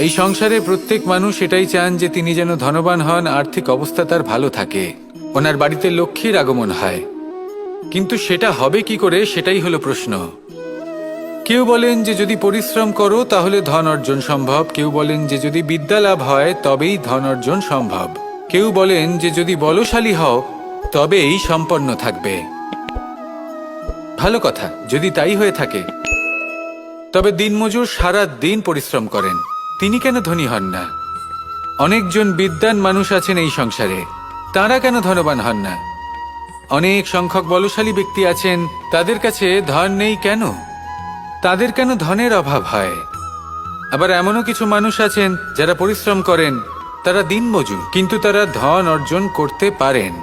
এই সংসারে প্রত্যেক মানুষ এটাই চান যে তিনি যেন ধনবান হন, আর্থিক অবস্থা তার ভালো থাকে, ওনার বাড়িতে লক্ষ্মীর আগমন হয়। কিন্তু সেটা হবে কি করে, সেটাই হলো প্রশ্ন। কেউ বলেন যে যদি পরিশ্রম করো তাহলে ধন অর্জন সম্ভব, কেউ বলেন যে যদি বিদ্যা লাভ হয় তবেই ধন অর্জন সম্ভব, কেউ বলেন যে যদি বলশালী হও তবেই সম্পন্ন থাকবে। ভালো কথা, যদি তাই হয়ে থাকে তবে দিনমজুর সারা দিন পরিশ্রম করেন, তিনি কেন ধনী হন না? অনেকজন বিদ্বান মানুষ আছেন এই সংসারে, তারা কেন ধনবান হন না? অনেক সংখ্যক বলশালী ব্যক্তি আছেন, তাদের কাছে ধন নেই কেন? তাদের কেন ধনের অভাব হয়? আবার এমনও কিছু মানুষ আছেন যারা পরিশ্রম করেন, তারা দিনমজুর, কিন্তু তারা ধন অর্জন করতে পারেন।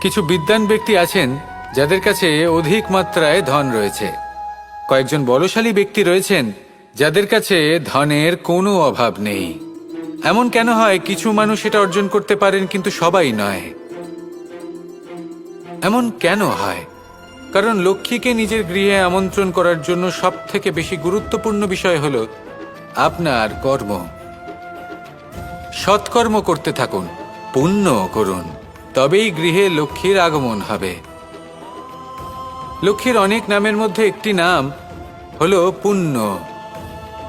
কিছু বিদ্বান ব্যক্তি আছেন যাদের কাছে অধিক মাত্রায় ধন রয়েছে। কয়েকজন বলশালী ব্যক্তি রয়েছেন যাদের কাছে ধনের কোনো অভাব নেই। এমন কেন হয় কিছু মানুষ এটা অর্জন করতে পারেন কিন্তু সবাই নয়? এমন কেন হয়? কারণ লক্ষ্মীকে নিজের গৃহে আমন্ত্রণ করার জন্য সবথেকে বেশি গুরুত্বপূর্ণ বিষয় হল আপনার কর্ম। সৎকর্ম করতে থাকুন, পুণ্য করুন, তবেই গৃহে লক্ষ্মীর আগমন হবে। লক্ষ্মীর অনেক নামের মধ্যে একটি নাম হলো পুণ্য।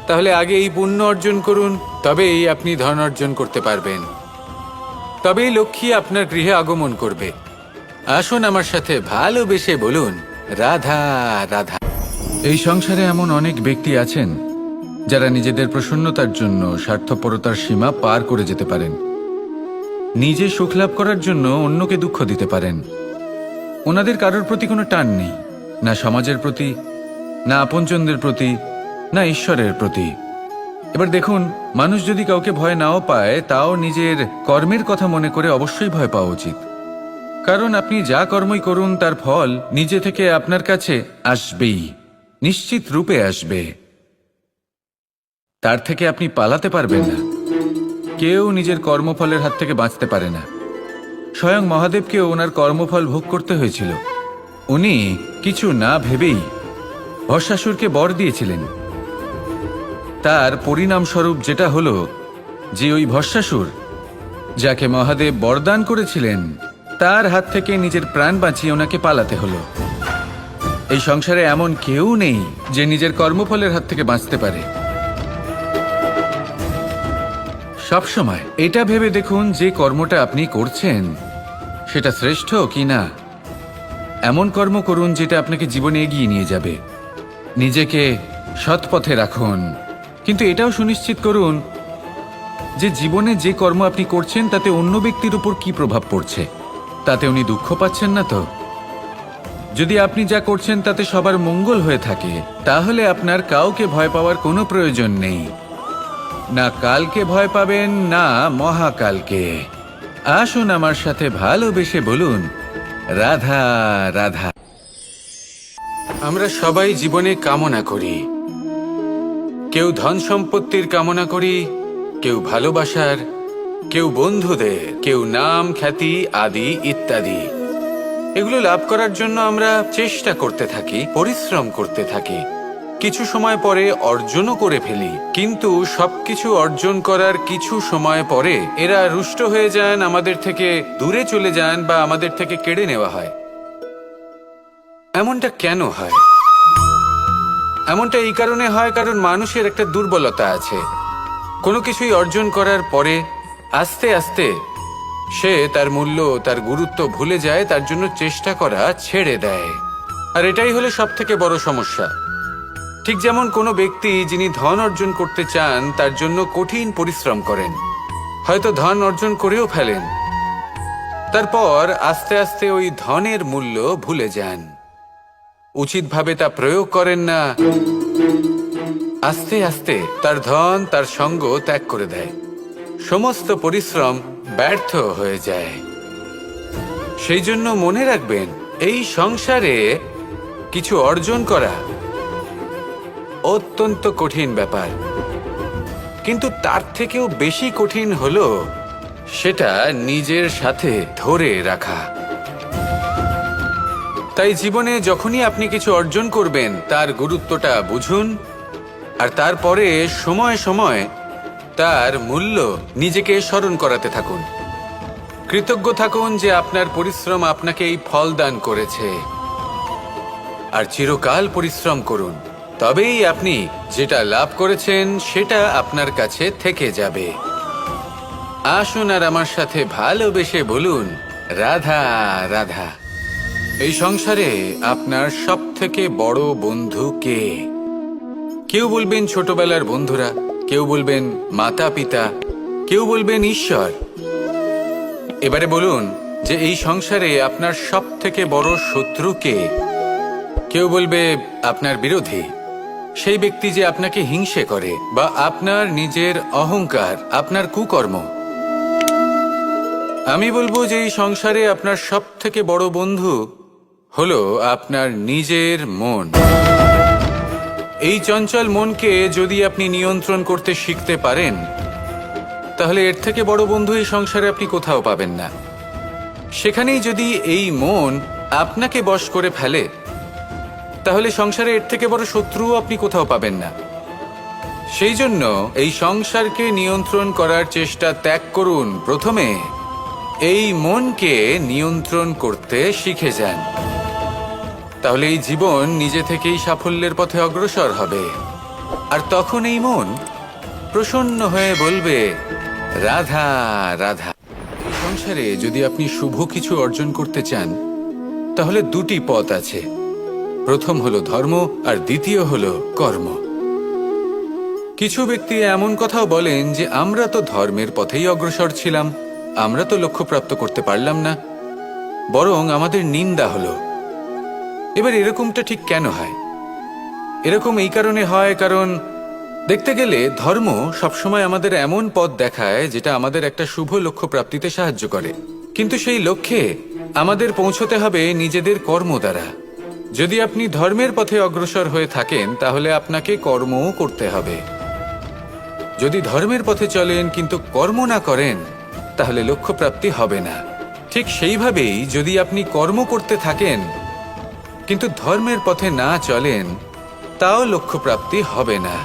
তাহলে আগে এই পুণ্য অর্জন করুন, তবেই আপনি ধন অর্জন করতে পারবেন, তবেই লক্ষ্মী আপনার গৃহে আগমন করবে। আসুন আমার সাথে ভালোবেসে বলুন, রাধা রাধা। এই সংসারে এমন অনেক ব্যক্তি আছেন যারা নিজেদের প্রসন্নতার জন্য স্বার্থপরতার সীমা পার করে যেতে পারেন। নিজে সুখ লাভ করার জন্য অন্যকে দুঃখ দিতে পারেন। ওনাদের কারোর প্রতি কোনো টান নেই, না সমাজের প্রতি, না আপনজনদের প্রতি, না ঈশ্বরের প্রতি। এবার দেখুন, মানুষ যদি কাউকে ভয় নাও পায়, তাও নিজের কর্মের কথা মনে করে অবশ্যই ভয় পাওয়া উচিত। কারণ আপনি যা কর্মই করুন তার ফল নিজে থেকে আপনার কাছে আসবেই, নিশ্চিত রূপে আসবে। তার থেকে আপনি পালাতে পারবেন না। কেউ নিজের কর্মফলের হাত থেকে বাঁচতে পারে না। স্বয়ং মহাদেবকেও ওনার কর্মফল ভোগ করতে হয়েছিল। উনি কিছু না ভেবেই ভস্মাসুরকে বর দিয়েছিলেন। তার পরিণামস্বরূপ যেটা হলো যে ওই ভস্মাসুর, যাকে মহাদেব বরদান করেছিলেন, তার হাত থেকে নিজের প্রাণ বাঁচিয়ে ওনাকে পালাতে হলো। এই সংসারে এমন কেউ নেই যে নিজের কর্মফলের হাত থেকে বাঁচতে পারে। সবসময় এটা ভেবে দেখুন যে কর্মটা আপনি করছেন সেটা শ্রেষ্ঠ কি না। এমন কর্ম করুন যেটা আপনাকে জীবনে এগিয়ে নিয়ে যাবে। নিজেকে সৎ পথে রাখুন, কিন্তু এটাও সুনিশ্চিত করুন যে জীবনে যে কর্ম আপনি করছেন তাতে অন্য ব্যক্তির উপর কি প্রভাব পড়ছে, তাতে উনি দুঃখ পাচ্ছেন না তো? যদি আপনি যা করছেন তাতে সবার মঙ্গল হয়ে থাকে, তাহলে আপনার কাউকে ভয় পাওয়ার কোনো প্রয়োজন নেই। না কালকে ভয় পাবেন, না মহাকালকে। আসুন আমার সাথে ভালোবেসে বলুন, রাধা রাধা। আমরা সবাই জীবনে কামনা করি। কেউ ধন সম্পত্তির কামনা করি, কেউ ভালোবাসার, কেউ বন্ধুদের, কেউ নাম খ্যাতি আদি ইত্যাদি। এগুলো লাভ করার জন্য আমরা চেষ্টা করতে থাকি, পরিশ্রম করতে থাকি, কিছু সময় পরে অর্জনও করে ফেলি। কিন্তু সবকিছু অর্জন করার কিছু সময় পরে এরা রুষ্ট হয়ে যান, আমাদের থেকে দূরে চলে যান বা আমাদের থেকে কেড়ে নেওয়া হয়। এমনটা কেন হয়? এমনটা এই কারণে হয় কারণ মানুষের একটা দুর্বলতা আছে। কোনো কিছুই অর্জন করার পরে আস্তে আস্তে সে তার মূল্য, তার গুরুত্ব ভুলে যায়, তার জন্য চেষ্টা করা ছেড়ে দেয়। আর এটাই হলো সবথেকে বড় সমস্যা। ঠিক যেমন কোনো ব্যক্তি যিনি ধন অর্জন করতে চান তার জন্য কঠিন পরিশ্রম করেন, হয়তো ধন অর্জন করেও ফেলেন, তারপর আস্তে আস্তে ওই ধনের মূল্য ভুলে যান, উচিতভাবে তা প্রয়োগ করেন না, আস্তে আস্তে তার ধন, তার সঙ্গ ত্যাগ করে দেয়, সমস্ত পরিশ্রম ব্যর্থ হয়ে যায়। সেই জন্য মনে রাখবেন, এই সংসারে কিছু অর্জন করা অত্যন্ত কঠিন ব্যাপার, কিন্তু তার থেকেও বেশি কঠিন হলো সেটা নিজের সাথে ধরে রাখা। তাই জীবনে যখনই আপনি কিছু অর্জন করবেন তার গুরুত্বটা বুঝুন, আর তারপরে সময় সময় তার মূল্য নিজেকে স্মরণ করাতে থাকুন। কৃতজ্ঞ থাকুন যে আপনার পরিশ্রম আপনাকে এই ফল দান করেছে, আর চিরকাল পরিশ্রম করুন। তবেই আপনি যেটা লাভ করেছেন সেটা আপনার কাছে থেকে যাবে। আসুন আর আমার সাথে ভালোবেসে বলুন, রাধা রাধা। এই সংসারে আপনার সবথেকে বড় বন্ধু কে? কেউ বলবেন ছোটবেলার বন্ধুরা, কেউ বলবেন মাতা পিতা, কেউ বলবেন ঈশ্বর। এবারে বলুন যে এই সংসারে আপনার সবথেকে বড় শত্রু কে? কেউ বলবে আপনার বিরোধী, সেই ব্যক্তি যে আপনাকে হিংসে করে, বা আপনার নিজের অহংকার, আপনার কুকর্ম। আমি বলবো যে এই সংসারে আপনার সবথেকে বড় বন্ধু হলো আপনার নিজের মন। এই চঞ্চল মনকে যদি আপনি নিয়ন্ত্রণ করতে শিখতে পারেন, তাহলে এর থেকে বড় বন্ধু এই সংসারে আপনি কোথাও পাবেন না। সেখানেই যদি এই মন আপনাকে বশ করে ফেলে, তাহলে সংসারে এর থেকে বড় শত্রুও আপনি কোথাও পাবেন না। সেই জন্য এই সংসারকে নিয়ন্ত্রণ করার চেষ্টা ত্যাগ করুন। প্রথমে এই মনকে নিয়ন্ত্রণ করতে শিখে যান, তাহলে এই জীবন নিজে থেকেই সাফল্যের পথে অগ্রসর হবে। আর তখন এই মন প্রসন্ন হয়ে বলবে, রাধা রাধা। এই সংসারে যদি আপনি শুভ কিছু অর্জন করতে চান, তাহলে দুটি পথ আছে। প্রথম হলো ধর্ম, আর দ্বিতীয় হলো কর্ম। কিছু ব্যক্তি এমন কথাও বলেন যে আমরা তো ধর্মের পথেই অগ্রসর ছিলাম, আমরা তো লক্ষ্যপ্রাপ্ত করতে পারলাম না, বরং আমাদের নিন্দা হলো। এবার এরকমটা ঠিক কেন হয়? এরকম এই কারণে হয়, কারণ দেখতে গেলে ধর্ম সবসময় আমাদের এমন পথ দেখায় যেটা আমাদের একটা শুভ লক্ষ্য প্রাপ্তিতে সাহায্য করে, কিন্তু সেই লক্ষ্যে আমাদের পৌঁছতে হবে নিজেদের কর্ম দ্বারা। যদি আপনি ধর্মের পথে অগ্রসর হয়ে থাকেন, তাহলে আপনাকে কর্মও করতে হবে। যদি ধর্মের পথে চলেন কিন্তু কর্ম না করেন, তাহলে লক্ষ্যপ্রাপ্তি হবে না। ঠিক সেইভাবেই যদি আপনি কর্ম করতে থাকেন কিন্তু ধর্মের পথে না চলেন, তাও লক্ষ্যপ্রাপ্তি হবে না।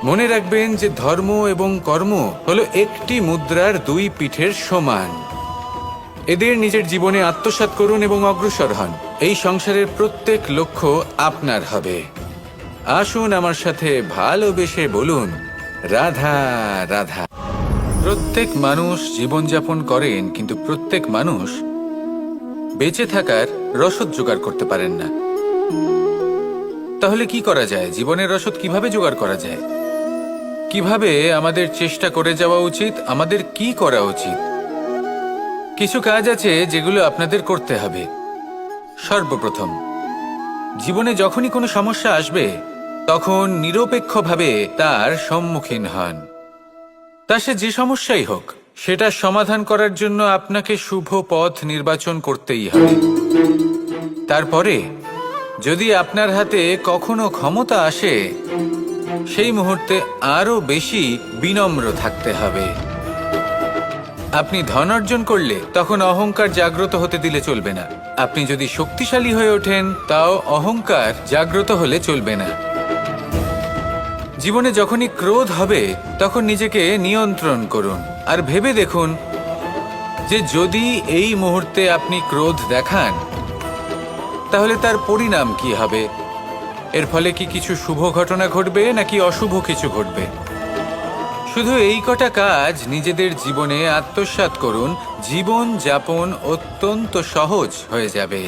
মনে রাখবেন যে ধর্ম এবং কর্ম হলো একটি মুদ্রার দুই পিঠের সমান। এদের নিজের জীবনে আত্মসাৎ করুন এবং অগ্রসর হন। এই সংসারের প্রত্যেক লক্ষ্য আপনার হবে। আসুন আমার সাথে ভালোবেসে বলুন, রাধা রাধা। প্রত্যেক মানুষ জীবনযাপন করেন, কিন্তু প্রত্যেক মানুষ বেঁচে থাকার রসদ জোগাড় করতে পারেন না। তাহলে কি করা যায়? জীবনের রসদ কিভাবে জোগাড় করা যায়? কিভাবে আমাদের চেষ্টা করে যাওয়া উচিত? আমাদের কি করা উচিত? কিছু কাজ আছে যেগুলো আপনাদের করতে হবে। সর্বপ্রথম, জীবনে যখনই কোনো সমস্যা আসবে, তখন নিরপেক্ষভাবে তার সম্মুখীন হন। তা সে যে সমস্যাই হোক, সেটা সমাধান করার জন্য আপনাকে শুভ পথ নির্বাচন করতেই হবে। তারপরে যদি আপনার হাতে কখনো ক্ষমতা আসে, সেই মুহূর্তে আরো বেশি বিনম্র থাকতে হবে। আপনি ধন অর্জন করলে তখন অহংকার জাগ্রত হতে দিলে চলবে না। আপনি যদি শক্তিশালী হয়ে ওঠেন, তাও অহংকার জাগ্রত হলে চলবে না। জীবনে যখনই ক্রোধ হবে, তখন নিজেকে নিয়ন্ত্রণ করুন আর ভেবে দেখুন যে যদি এই মুহূর্তে আপনি ক্রোধ দেখান, তাহলে তার পরিণাম কি হবে। এর ফলে কি কিছু শুভ ঘটনা ঘটবে নাকি অশুভ কিছু ঘটবে? শুধু এই কটা কাজ নিজেদের জীবনে আত্মসাৎ করুন, জীবন যাপন অত্যন্ত সহজ হয়ে যাবে।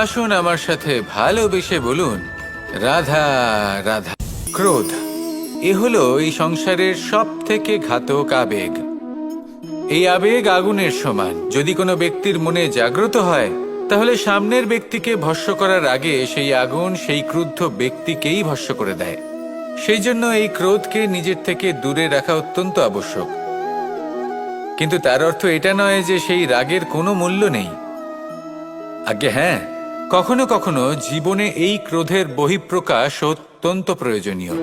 আসুন আমার সাথে ভালোবেসে বলুন, রাধা রাধা। ক্রোধ এ হলো এই সংসারের সবথেকে ঘাতক আবেগ। এই আবেগ আগুনের সমান। যদি কোনো ব্যক্তির মনে জাগ্রত হয়, তাহলে সামনের ব্যক্তিকে ভস্ম করার আগে সেই আগুন সেই ক্রুদ্ধ ব্যক্তিকেই ভস্ম করে দেয়। সেই জন্য এই ক্রোধকে নিজের থেকে দূরে রাখা অত্যন্ত আবশ্যক। কিন্তু তার অর্থ এটা নয় যে সেই রাগের কোনো মূল্য নেই। আগে হ্যাঁ, কখনো কখনো জীবনে এই ক্রোধের বহিঃপ্রকাশ অত্যন্ত প্রয়োজনীয়।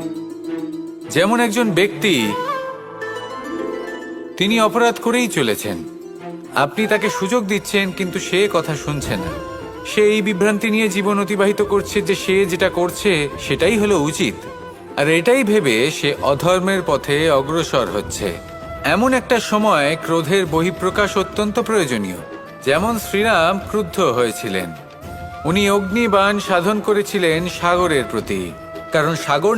যেমন একজন ব্যক্তি, তিনি অপরাধ করেই চলেছেন, আপনি তাকে সুযোগ দিচ্ছেন কিন্তু সে কথা শুনছে না। সে এই বিভ্রান্তি নিয়ে জীবন অতিবাহিত করছে যে সে যেটা করছে সেটাই হলো উচিত। আর এটাই ভেবে সে অধর্মের পথে অগ্রসর হচ্ছে। এমন একটা সময় ক্রোধের বহিঃপ্রকাশ অত্যন্ত প্রয়োজনীয়। যেমন শ্রীরাম ক্রুদ্ধ হয়েছিলেন, উনি অগ্নিবাণ সাধন করেছিলেন সাগরের প্রতি, কারণ সাগর